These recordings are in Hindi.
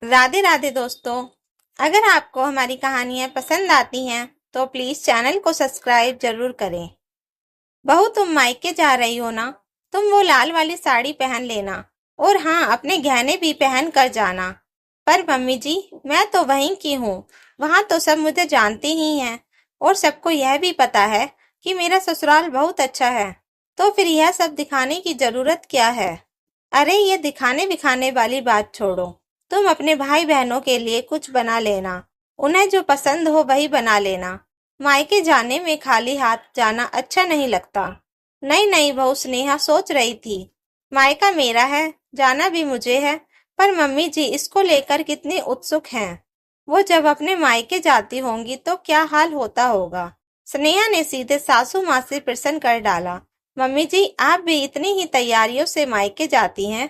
राधे राधे दोस्तों। अगर आपको हमारी कहानियाँ पसंद आती हैं तो प्लीज चैनल को सब्सक्राइब जरूर करें। बहू, तुम मायके जा रही हो ना? तुम वो लाल वाली साड़ी पहन लेना और हाँ, अपने गहने भी पहन कर जाना। पर मम्मी जी, मैं तो वहीं की हूँ। वहां तो सब मुझे जानते ही हैं और सबको यह भी पता है कि मेरा ससुराल बहुत अच्छा है। तो फिर यह सब दिखाने की जरूरत क्या है? अरे, ये दिखाने दिखाने वाली बात छोड़ो। तुम अपने भाई बहनों के लिए कुछ बना लेना। उन्हें जो पसंद हो वही बना लेना। मायके जाने में खाली हाथ जाना अच्छा नहीं लगता। नहीं नहीं बहू, स्नेहा सोच रही थी। मायका मेरा है, जाना भी मुझे है। पर मम्मी जी इसको लेकर कितनी उत्सुक हैं। वो जब अपने मायके जाती होंगी तो क्या हाल होता होगा। स्नेहा ने सीधे सासू माँ से प्रश्न कर डाला। मम्मी जी, आप भी इतनी ही तैयारियों से मायके जाती हैं?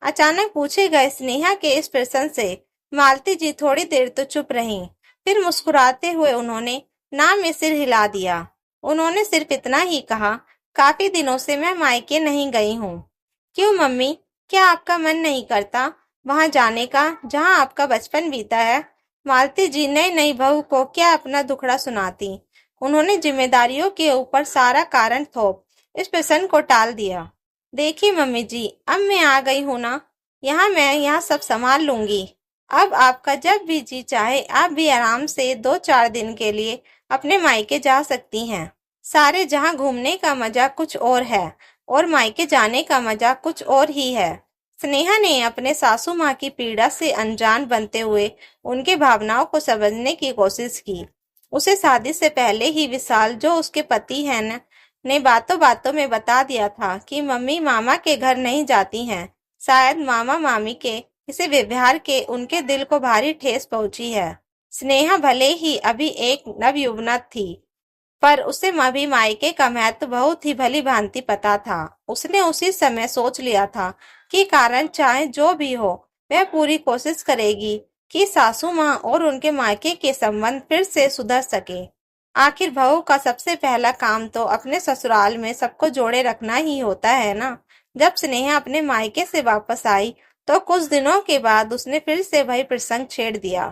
अचानक पूछे गए स्नेहा के इस प्रश्न से मालती जी थोड़ी देर तो चुप रहीं। फिर मुस्कुराते हुए उन्होंने ना में सिर हिला दिया। उन्होंने सिर्फ इतना ही कहा, काफी दिनों से मैं मायके नहीं गई हूँ। क्यों मम्मी, क्या आपका मन नहीं करता वहां जाने का जहां आपका बचपन बीता है? मालती जी नई नई बहू को क्या अपना दुखड़ा सुनाती। उन्होंने जिम्मेदारियों के ऊपर सारा कारण थोप इस प्रश्न को टाल दिया। देखिए मम्मी जी, अब मैं आ गई हूँ ना, मैं यहाँ सब संभाल लूंगी। अब आपका जब भी जी चाहे आप भी आराम से 2-4 दिन के लिए अपने मायके जा सकती हैं। सारे जहाँ घूमने का मजा कुछ और है और मायके जाने का मजा कुछ और ही है। स्नेहा ने अपने सासू माँ की पीड़ा से अनजान बनते हुए उनके भावनाओं को समझने की कोशिश की। उसे शादी से पहले ही विशाल, जो उसके पति हैं ने बातों बातों में बता दिया था कि मम्मी मामा के घर नहीं जाती हैं। शायद मामा मामी के किसी व्यवहार के उनके दिल को भारी ठेस पहुंची है। स्नेहा भले ही अभी एक नवयुवना थी, पर उसे भी मायके का महत्व बहुत ही भली भांति पता था। उसने उसी समय सोच लिया था कि कारण चाहे जो भी हो, वह पूरी कोशिश करेगी कि सासू माँ और उनके मायके के संबंध फिर से सुधर सके। आखिर बहू का सबसे पहला काम तो अपने ससुराल में सबको जोड़े रखना ही होता है ना। जब स्नेहा अपने मायके से वापस आई तो कुछ दिनों के बाद उसने फिर से वही प्रसंग छेड़ दिया।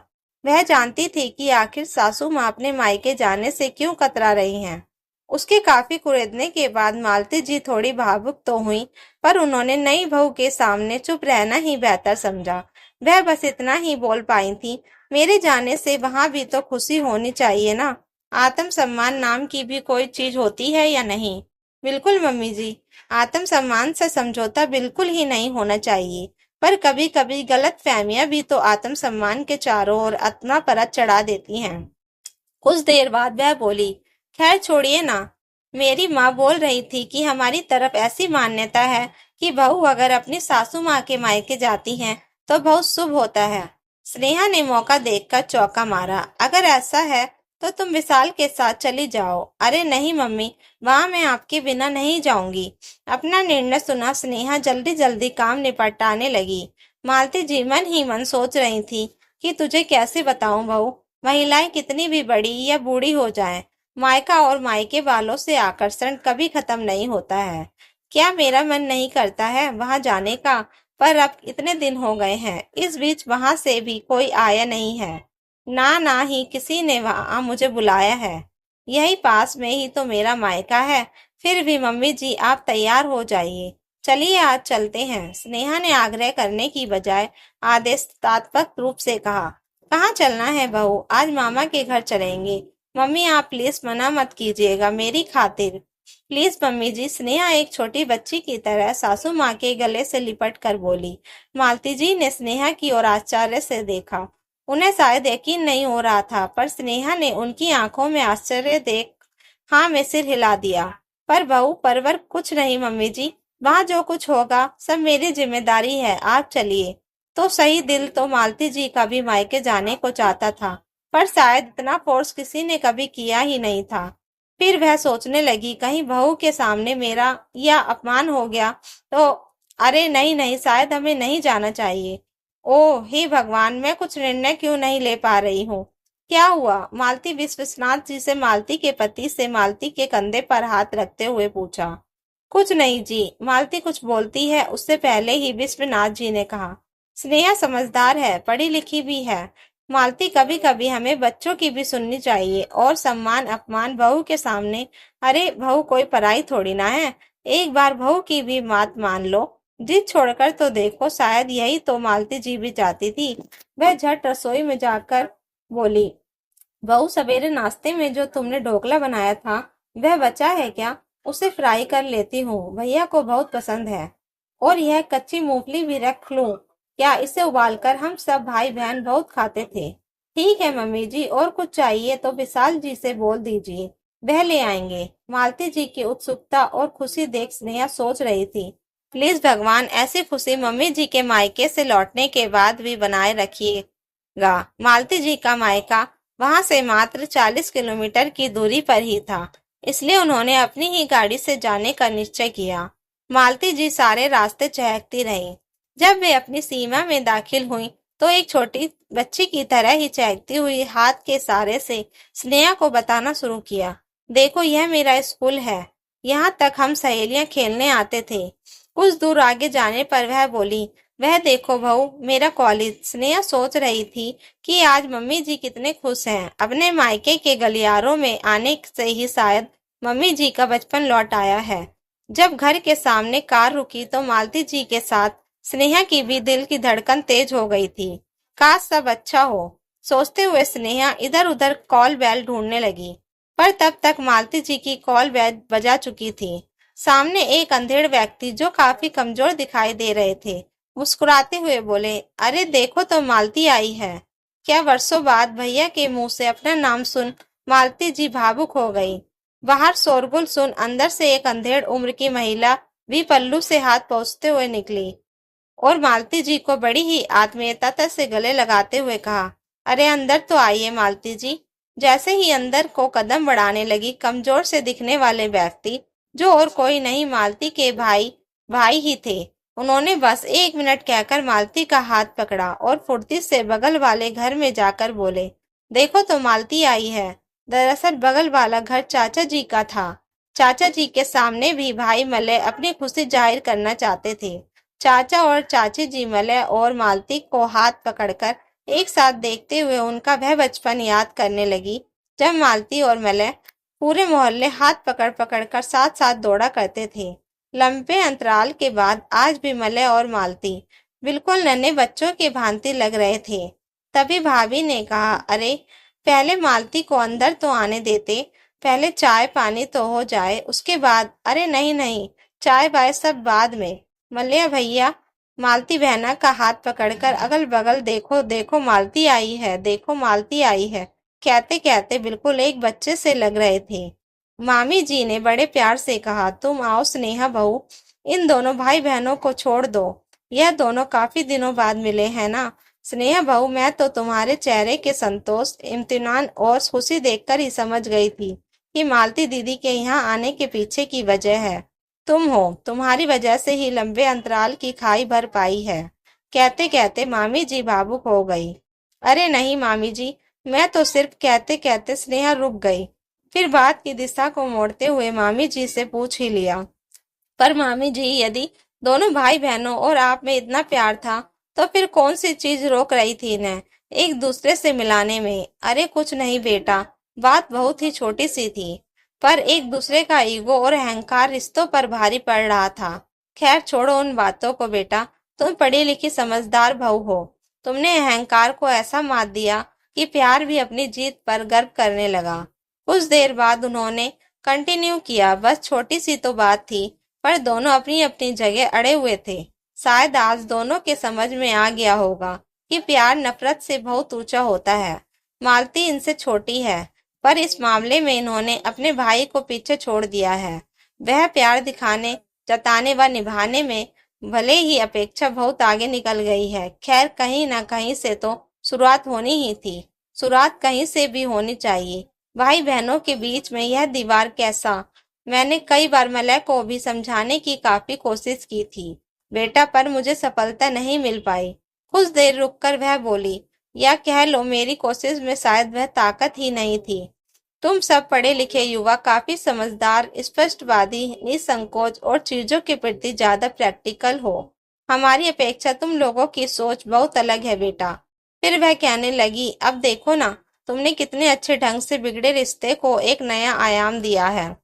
वह जानती थी कि आखिर सासू माँ अपने मायके जाने से क्यों कतरा रही हैं। उसके काफी कुरेदने के बाद मालती जी थोड़ी भावुक तो हुई, पर उन्होंने नई बहू के सामने चुप रहना ही बेहतर समझा। वह बस इतना ही बोल पाई थी, मेरे जाने से वहां भी तो खुशी होनी चाहिए ना। आत्मसम्मान नाम की भी कोई चीज होती है या नहीं? बिल्कुल मम्मी जी, आत्मसम्मान से समझौता बिल्कुल ही नहीं होना चाहिए। पर कभी कभी गलत फहमियां भी तो आत्मसम्मान के चारों ओर अपना परत चढ़ा देती हैं। कुछ देर बाद वह बोली, खैर छोड़िए ना। मेरी माँ बोल रही थी कि हमारी तरफ ऐसी मान्यता है कि बहू अगर अपनी सासू माँ के मायके जाती हैं तो बहुत शुभ होता है। स्नेहा ने मौका देखकर चौका मारा। अगर ऐसा है तो तुम विशाल के साथ चली जाओ। अरे नहीं मम्मी, वहां मैं आपके बिना नहीं जाऊंगी। अपना निर्णय सुना स्नेहा जल्दी जल्दी काम निपटाने लगी। मालती जी मन ही मन सोच रही थी कि तुझे कैसे बताऊं बहू, महिलाएं कितनी भी बड़ी या बूढ़ी हो जाएं, मायका और मायके वालों से आकर्षण कभी खत्म नहीं होता है। क्या मेरा मन नहीं करता है वहां जाने का? पर अब इतने दिन हो गए हैं, इस बीच वहां से भी कोई आया नहीं है। ना ना ही किसी ने वहां मुझे बुलाया है। यही पास में ही तो मेरा मायका है। फिर भी मम्मी जी, आप तैयार हो जाइए। चलिए आज चलते हैं। स्नेहा ने आग्रह करने की बजाय आदेशात्मक रूप से कहा। कहाँ चलना है बहू? आज मामा के घर चलेंगे। मम्मी आप प्लीज मना मत कीजिएगा मेरी खातिर। प्लीज मम्मी जी, स्नेहा एक छोटी बच्ची की तरह सासू माँ के गले से लिपट कर बोली। मालती जी ने स्नेहा की ओर आश्चर्य से देखा। उन्हें शायद यकीन नहीं हो रहा था, पर स्नेहा ने उनकी आंखों में आश्चर्य देख हाँ में सिर हिला दिया। पर बहू परवर कुछ नहीं मम्मी जी, वहाँ जो कुछ होगा सब मेरी जिम्मेदारी है, आप चलिए। तो सही, दिल तो मालती जी का भी मायके जाने को चाहता था, पर शायद इतना फोर्स किसी ने कभी किया ही नहीं था। फिर वह सोचने लगी, कहीं बहू के सामने मेरा या अपमान हो गया तो। अरे नहीं नहीं, शायद हमें नहीं जाना चाहिए। ओह हे भगवान, मैं कुछ निर्णय क्यों नहीं ले पा रही हूँ। क्या हुआ? मालती विश्वनाथ जी से मालती के पति से मालती के कंधे पर हाथ रखते हुए पूछा। कुछ नहीं जी। मालती कुछ बोलती है उससे पहले ही विश्वनाथ जी ने कहा, स्नेहा समझदार है, पढ़ी लिखी भी है। मालती, कभी कभी हमें बच्चों की भी सुननी चाहिए, और सम्मान अपमान बहू के सामने। अरे बहू कोई पराई थोड़ी ना है, एक बार बहू की भी बात मान लो। जिद छोड़कर तो देखो, शायद यही तो मालती जी भी चाहती थी। वह झट रसोई में जाकर बोली, बहू सवेरे नाश्ते में जो तुमने ढोकला बनाया था वह बचा है क्या? उसे फ्राई कर लेती हूँ, भैया को बहुत पसंद है। और यह कच्ची मूंगफली भी रख लूं क्या? इसे उबालकर हम सब भाई बहन बहुत खाते थे। ठीक है मम्मी जी, और कुछ चाहिए तो विशाल जी से बोल दीजिए, वह ले आएंगे। मालती जी की उत्सुकता और खुशी देख स्नेहा सोच रही थी, प्लीज भगवान ऐसी खुशी मम्मी जी के मायके से लौटने के बाद भी बनाए रखिएगा। मालती जी का मायका वहां से मात्र 40 किलोमीटर की दूरी पर ही था, इसलिए उन्होंने अपनी ही गाड़ी से जाने का निश्चय किया। मालती जी सारे रास्ते चहकती रहीं। जब वे अपनी सीमा में दाखिल हुई तो एक छोटी बच्ची की तरह ही चहकती हुई हाथ के इशारे से स्नेहा को बताना शुरू किया, देखो यह मेरा स्कूल है, यहाँ तक हम सहेलियां खेलने आते थे। कुछ दूर आगे जाने पर वह बोली, वह देखो बहू मेरा कॉलेज। स्नेहा सोच रही थी कि आज मम्मी जी कितने खुश हैं, अपने मायके के गलियारों में आने से ही शायद मम्मी जी का बचपन लौट आया है। जब घर के सामने कार रुकी तो मालती जी के साथ स्नेहा की भी दिल की धड़कन तेज हो गई थी। काश सब अच्छा हो, सोचते हुए स्नेहा इधर उधर कॉल बेल ढूंढने लगी, पर तब तक मालती जी की कॉल बेल बजा चुकी थी। सामने एक अंधेड़ व्यक्ति जो काफी कमजोर दिखाई दे रहे थे मुस्कुराते हुए बोले, अरे देखो तो मालती आई है। क्या वर्षों बाद भैया के मुंह से अपना नाम सुन मालती जी भावुक हो गई। बाहर शोरगुल सुन अंदर से एक अंधेड़ उम्र की महिला भी पल्लू से हाथ पहुंचते हुए निकली और मालती जी को बड़ी ही आत्मीयता से गले लगाते हुए कहा, अरे अंदर तो आइए मालती जी। जैसे ही अंदर को कदम बढ़ाने लगी, कमजोर से दिखने वाले व्यक्ति, जो और कोई नहीं मालती के भाई ही थे, उन्होंने बस 1 मिनट कहकर मालती का हाथ पकड़ा और फुर्ती से बगल वाले घर में जाकर बोले, देखो तो मालती आई है। दरअसल बगल वाला घर चाचा जी का था। चाचा जी के सामने भी भाई मलय अपनी खुशी जाहिर करना चाहते थे। चाचा और चाची जी मलय और मालती को हाथ पकड़कर एक साथ देखते हुए उनका वह बचपन याद करने लगी, जब मालती और मलय पूरे मोहल्ले हाथ पकड़ पकड़ कर साथ साथ दौड़ा करते थे। लंबे अंतराल के बाद आज भी मलय और मालती बिल्कुल नन्हे बच्चों के भांति लग रहे थे। तभी भाभी ने कहा, अरे पहले मालती को अंदर तो आने देते, पहले चाय पानी तो हो जाए उसके बाद। अरे नहीं नहीं, चाय बाय सब बाद में। मलया भैया मालती बहना का हाथ पकड़कर अगल बगल देखो देखो मालती आई है, देखो मालती आई है कहते कहते बिल्कुल एक बच्चे से लग रहे थे। मामी जी ने बड़े प्यार से कहा, तुम आओ स्नेहा बहू, इन दोनों भाई बहनों को छोड़ दो, यह दोनों काफी दिनों बाद मिले हैं ना। स्नेहा बहू, मैं तो तुम्हारे चेहरे के संतोष, इम्तिनान और खुशी देखकर ही समझ गई थी कि मालती दीदी के यहाँ आने के पीछे की वजह है तुम हो, तुम्हारी वजह से ही लंबे अंतराल की खाई भर पाई है। कहते कहते मामी जी भावुक हो गई। अरे नहीं मामी जी, मैं तो सिर्फ कहते कहते स्नेहा रुक गई, फिर बात की दिशा को मोड़ते हुए मामी जी से पूछ ही लिया, पर मामी जी यदि दोनों भाई बहनों और आप में इतना प्यार था तो फिर कौन सी चीज रोक रही थी इन्हें एक दूसरे से मिलाने में? अरे कुछ नहीं बेटा, बात बहुत ही छोटी सी थी, पर एक दूसरे का ईगो और अहंकार रिश्तों पर भारी पड़ रहा था। खैर छोड़ो उन बातों को बेटा, तुम पढ़ी लिखी समझदार बहू हो, तुमने अहंकार को ऐसा मात दिया कि प्यार भी अपनी जीत पर गर्व करने लगा। कुछ देर बाद उन्होंने कंटिन्यू किया, बस छोटी सी तो बात थी, पर दोनों अपनी अपनी जगह अड़े हुए थे। शायद आज दोनों के समझ में आ गया होगा कि प्यार नफरत से बहुत ऊंचा होता है। मालती इनसे छोटी है, पर इस मामले में इन्होंने अपने भाई को पीछे छोड़ दिया है। वह प्यार दिखाने, जताने व निभाने में भले ही अपेक्षा बहुत आगे निकल गई है। खैर कहीं ना कहीं से तो शुरुआत होनी ही थी, शुरुआत कहीं से भी होनी चाहिए। भाई बहनों के बीच में यह दीवार कैसा? मैंने कई बार मलय को भी समझाने की काफी कोशिश की थी बेटा, पर मुझे सफलता नहीं मिल पाई। कुछ देर रुककर वह बोली, या कह लो मेरी कोशिश में शायद वह ताकत ही नहीं थी। तुम सब पढ़े लिखे युवा काफी समझदार, स्पष्टवादी, निसंकोच और चीजों के प्रति ज्यादा प्रैक्टिकल हो। हमारी अपेक्षा तुम लोगों की सोच बहुत अलग है बेटा। फिर वह कहने लगी, अब देखो ना, तुमने कितने अच्छे ढंग से बिगड़े रिश्ते को एक नया आयाम दिया है।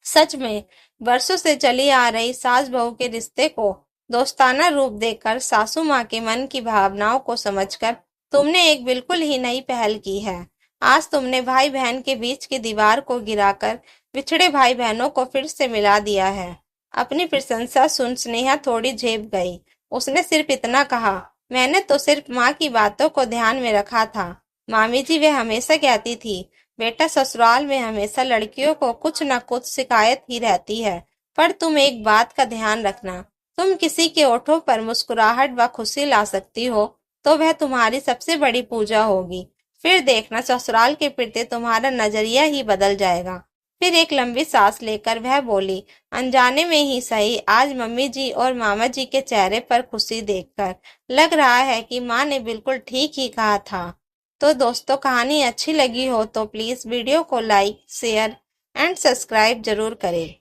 सच में बरसों से चली आ रही सास बहू के रिश्ते को दोस्ताना रूप देकर, सासू माँ के मन की भावनाओं को समझकर तुमने एक बिल्कुल ही नई पहल की है। आज तुमने भाई बहन के बीच की दीवार को गिराकर बिछड़े भाई बहनों को फिर से मिला दिया है। अपनी प्रशंसा सुन स्नेहा थोड़ी झेप गई। उसने सिर्फ इतना कहा, मैंने तो सिर्फ माँ की बातों को ध्यान में रखा था। मामी जी वे हमेशा कहती थी, बेटा ससुराल में हमेशा लड़कियों को कुछ न कुछ शिकायत ही रहती है, पर तुम एक बात का ध्यान रखना, तुम किसी के ओठों पर मुस्कुराहट व खुशी ला सकती हो तो वह तुम्हारी सबसे बड़ी पूजा होगी। फिर देखना ससुराल के प्रति तुम्हारा नजरिया ही बदल जाएगा। फिर एक लंबी सांस लेकर वह बोली, अनजाने में ही सही, आज मम्मी जी और मामा जी के चेहरे पर खुशी देखकर लग रहा है कि माँ ने बिल्कुल ठीक ही कहा था। तो दोस्तों, कहानी अच्छी लगी हो तो प्लीज़ वीडियो को लाइक, शेयर एंड सब्सक्राइब जरूर करें।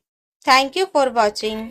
Thank you for watching.